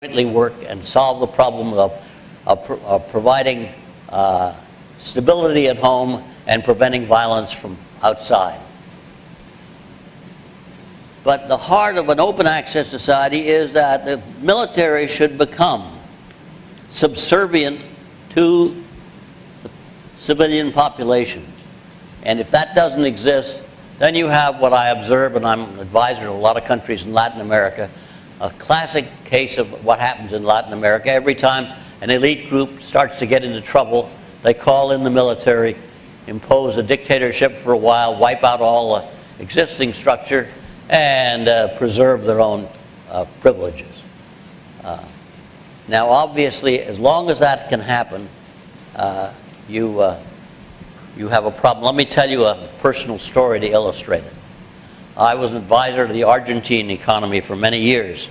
jointly work and solve the problem of providing stability at home and preventing violence from outside. But the heart of an open access society is that the military should become subservient to the civilian population. And if that doesn't exist, then you have what I observe, and I'm an advisor to a lot of countries in Latin America, a classic case of what happens in Latin America. Every time an elite group starts to get into trouble, they call in the military, impose a dictatorship for a while, wipe out all the existing structure, and preserve their own privileges. Now, obviously, as long as that can happen, you have a problem. Let me tell you a personal story to illustrate it. I was an advisor to the Argentine economy for many years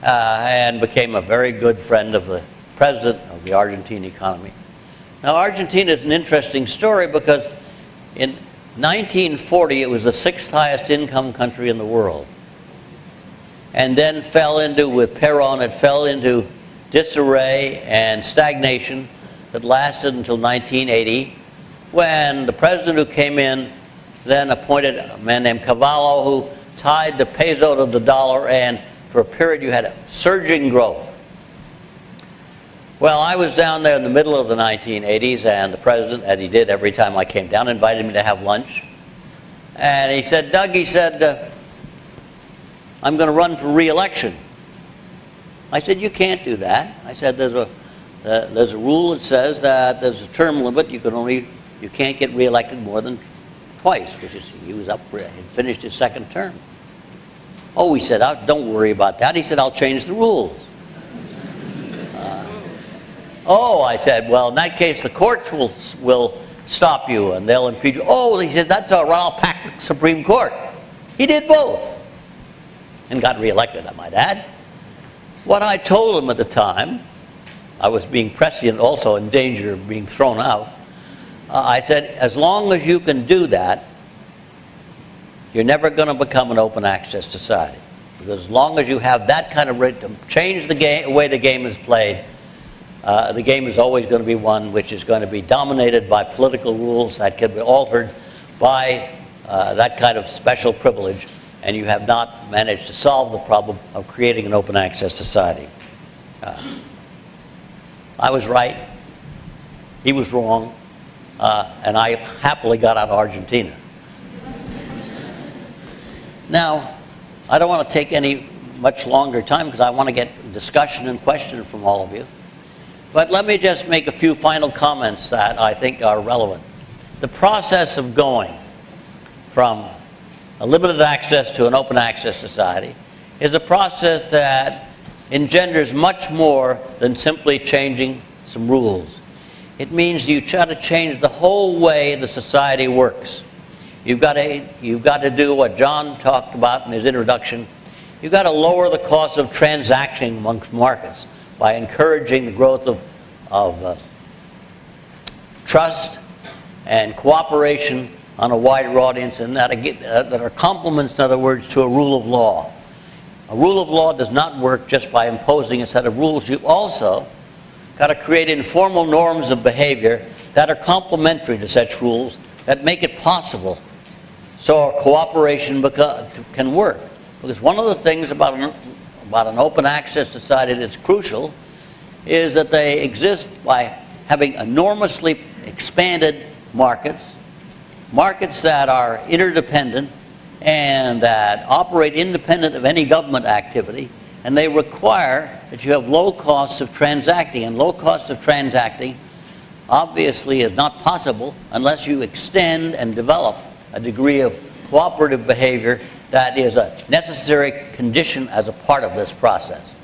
and became a very good friend of the president of the Argentine economy. Now, Argentina is an interesting story because in 1940 it was the 6th highest income country in the world. And then fell into, with Perón, it fell into disarray and stagnation that lasted until 1980, when the president who came in then appointed a man named Cavallo, who tied the peso to the dollar, and for a period you had surging growth. Well, I was down there in the middle of the 1980s, and the president, as he did every time I came down, invited me to have lunch. And he said, Doug, he said, I'm going to run for re-election. I said, you can't do that. I said, there's a rule that says that there's a term limit. You can't get re-elected more than twice, which is, he was up for it. He finished his second term. Oh, he said, don't worry about that. He said, I'll change the rules. Oh, I said, well, in that case, the courts will stop you and they'll impeach you. Oh, he said, that's all right, I'll pack the Supreme Court. He did both and got reelected, I might add. What I told him at the time, I was being prescient, also in danger of being thrown out. I said, as long as you can do that, you're never going to become an open access society. Because as long as you have that kind of right to change the way the game is played, the game is always going to be one which is going to be dominated by political rules that can be altered by that kind of special privilege, and you have not managed to solve the problem of creating an open access society. I was right, he was wrong, and I happily got out of Argentina. Now, I don't want to take any much longer time because I want to get discussion and question from all of you. But let me just make a few final comments that I think are relevant. The process of going from a limited access to an open access society is a process that engenders much more than simply changing some rules. It means you try to change the whole way the society works. You've got to do what John talked about in his introduction. You've got to lower the cost of transacting amongst markets by encouraging the growth of trust and cooperation on a wider audience, and that are complements, in other words, to a rule of law. A rule of law does not work just by imposing a set of rules. You've also got to create informal norms of behavior that are complementary to such rules that make it possible so cooperation can work. Because one of the things about an open access society that's crucial is that they exist by having enormously expanded markets that are interdependent and that operate independent of any government activity, and they require that you have low costs of transacting, and low cost of transacting obviously is not possible unless you extend and develop a degree of cooperative behavior that is a necessary condition as a part of this process.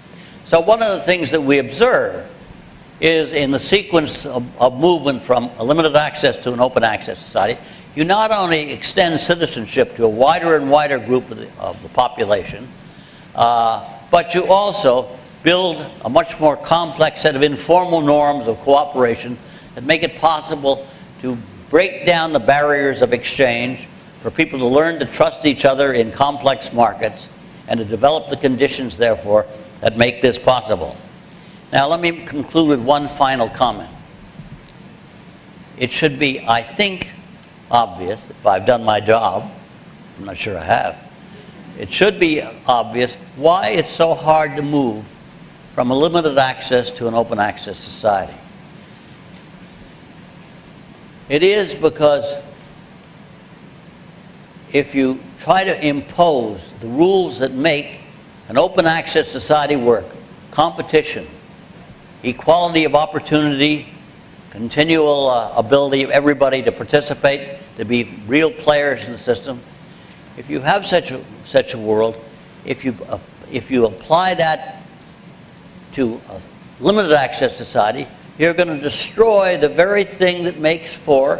So one of the things that we observe is in the sequence of movement from a limited access to an open access society, you not only extend citizenship to a wider and wider group of the population, but you also build a much more complex set of informal norms of cooperation that make it possible to break down the barriers of exchange, for people to learn to trust each other in complex markets, and to develop the conditions, therefore, that make this possible. Now let me conclude with one final comment. It should be, I think, obvious, if I've done my job, I'm not sure I have, it should be obvious why it's so hard to move from a limited access to an open access society. It is because if you try to impose the rules that make an open access society work, competition, equality of opportunity, continual ability of everybody to participate, to be real players in the system, if you have such a world, if you apply that to a limited access society, you're going to destroy the very thing that makes for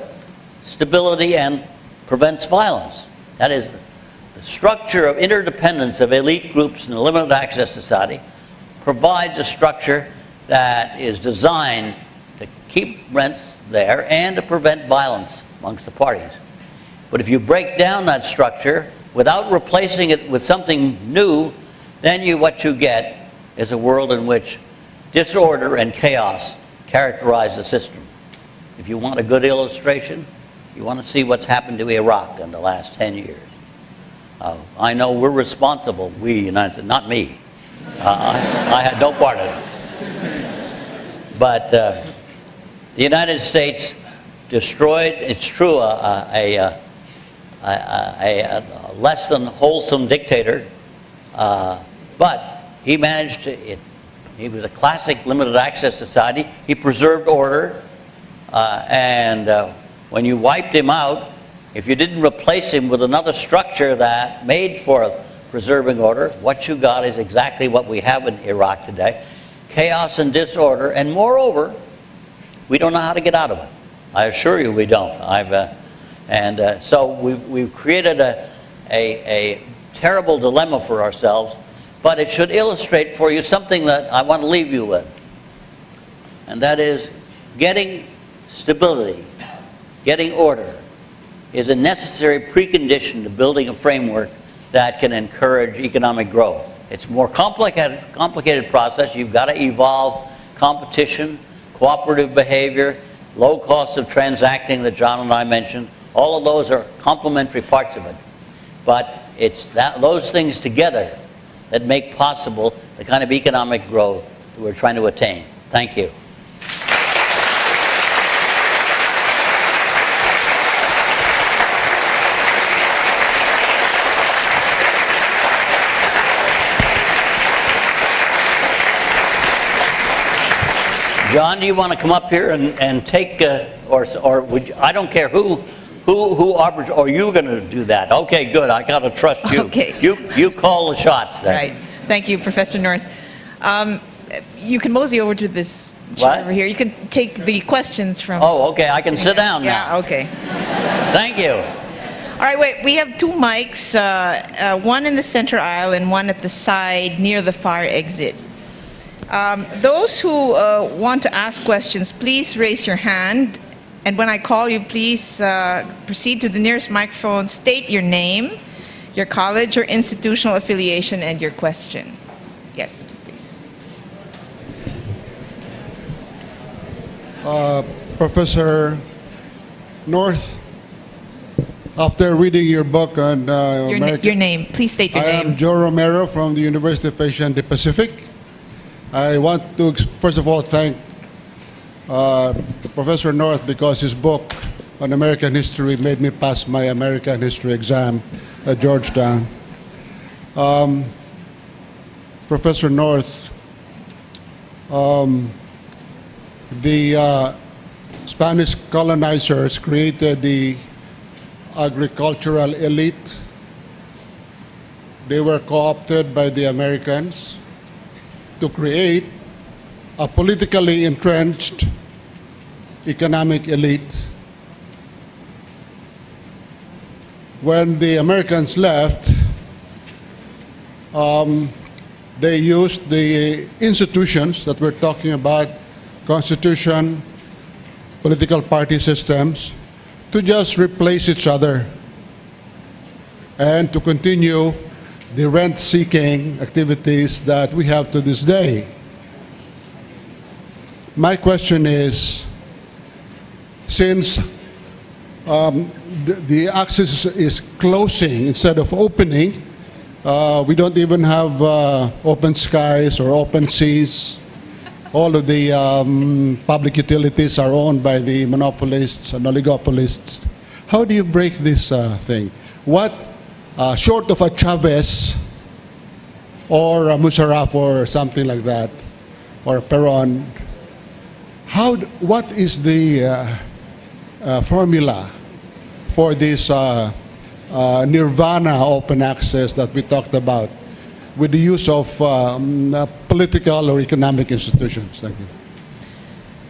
stability and prevents violence. That is, the structure of interdependence of elite groups in a limited access society provides a structure that is designed to keep rents there and to prevent violence amongst the parties. But if you break down that structure without replacing it with something new, then what you get is a world in which disorder and chaos characterize the system. If you want a good illustration, you want to see what's happened to Iraq in the last 10 years. I know we're responsible, we, United States, not me. I had no part of it. But the United States destroyed, it's true, a less than wholesome dictator, but he managed to, he was a classic limited access society. He preserved order, and when you wiped him out, if you didn't replace him with another structure that made for preserving order, what you got is exactly what we have in Iraq today: chaos and disorder, and moreover, we don't know how to get out of it. I assure you we don't. So we've created a terrible dilemma for ourselves, but it should illustrate for you something that I want to leave you with, and that is getting stability, getting order, is a necessary precondition to building a framework that can encourage economic growth. It's a more complicated process. You've got to evolve competition, cooperative behavior, low cost of transacting that John and I mentioned. All of those are complementary parts of it. But it's those things together that make possible the kind of economic growth that we're trying to attain. Thank you. John, do you want to come up here and take, or would you, I don't care who arbiters, or you're going to do that? Okay, good. I got to trust you. Okay. You call the shots then. Right. Thank you, Professor North. You can mosey over to this chair over here. You can take the questions from. Oh, okay. I can sit down now. Yeah. Okay. Thank you. All right. Wait. We have two mics. One in the center aisle and one at the side near the fire exit. Those who want to ask questions, please raise your hand. And when I call you, please proceed to the nearest microphone, state your name, your college or institutional affiliation, and your question. Yes, please. Professor North, after reading your book on your name, please state your name. I am Joe Romero from the University of Asia and the Pacific. I want to, first of all, thank Professor North because his book on American history made me pass my American history exam at Georgetown. Professor North, the Spanish colonizers created the agricultural elite. They were co-opted by the Americans to create a politically entrenched economic elite. When the Americans left, they used the institutions that we're talking about, constitution, political party systems, to just replace each other and to continue the rent-seeking activities that we have to this day. My question is, since the access is closing instead of opening, we don't even have open skies or open seas. All of the public utilities are owned by the monopolists and oligopolists. How do you break this thing? What, short of a Chavez or a Musharraf or something like that, or a Peron, what is the formula for this nirvana open access that we talked about, with the use of political or economic institutions? Thank you.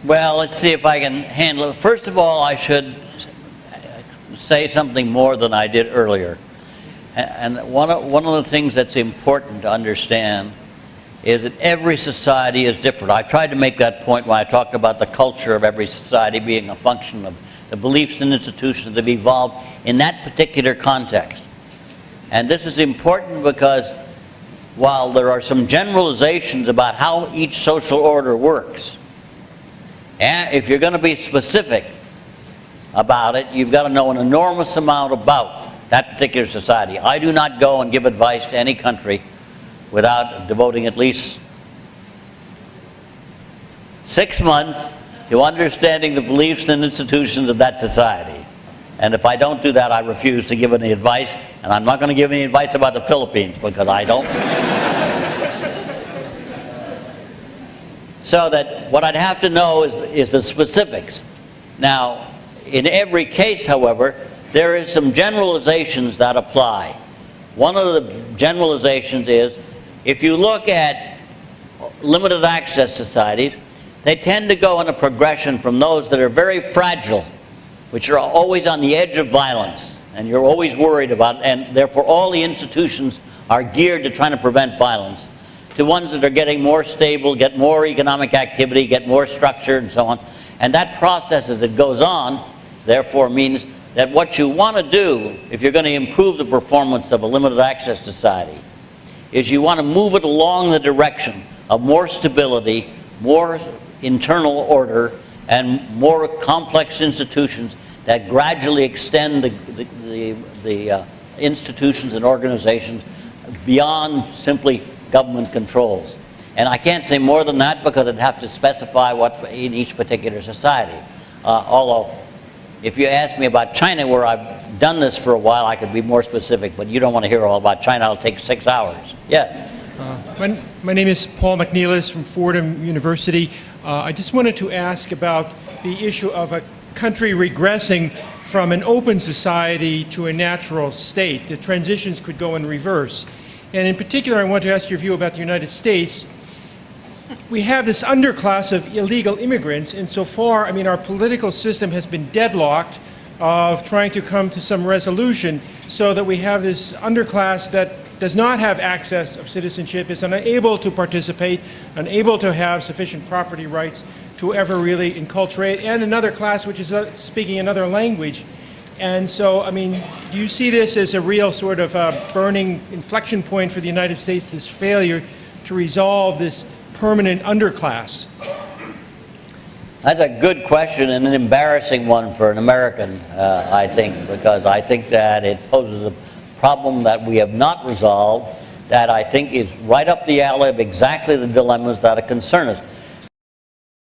Well, let's see if I can handle it. First of all, I should say something more than I did earlier. And one of the things that's important to understand is that every society is different. I tried to make that point when I talked about the culture of every society being a function of the beliefs and institutions that have evolved in that particular context. And this is important because while there are some generalizations about how each social order works, and if you're going to be specific about it, you've got to know an enormous amount about that particular society. I do not go and give advice to any country without devoting at least 6 months to understanding the beliefs and institutions of that society. And if I don't do that, I refuse to give any advice, and I'm not going to give any advice about the Philippines because I don't. So that what I'd have to know is the specifics. Now, in every case, however, there is some generalizations that apply. One of the generalizations is, if you look at limited access societies, they tend to go in a progression from those that are very fragile, which are always on the edge of violence, and you're always worried about, and therefore all the institutions are geared to trying to prevent violence, to ones that are getting more stable, get more economic activity, get more structure, and so on. And that process, as it goes on, therefore means that what you want to do, if you're going to improve the performance of a limited access society, is you want to move it along the direction of more stability, more internal order, and more complex institutions that gradually extend the institutions and organizations beyond simply government controls. And I can't say more than that because I'd have to specify what in each particular society. Although, if you ask me about China, where I've done this for a while, I could be more specific, but you don't want to hear all about China. It'll take 6 hours. Yes? My name is Paul McNeilis from Fordham University. I just wanted to ask about the issue of a country regressing from an open society to a natural state. The transitions could go in reverse. And in particular, I want to ask your view about the United States. We have this underclass of illegal immigrants, and so far, I mean, our political system has been deadlocked of trying to come to some resolution, so that we have this underclass that does not have access of citizenship, is unable to participate, unable to have sufficient property rights to ever really enculturate, and another class which is speaking another language. And so, I mean, do you see this as a real sort of burning inflection point for the United States, this failure to resolve this permanent underclass? That's a good question and an embarrassing one for an American, I think, because I think that it poses a problem that we have not resolved, that I think is right up the alley of exactly the dilemmas that concern us.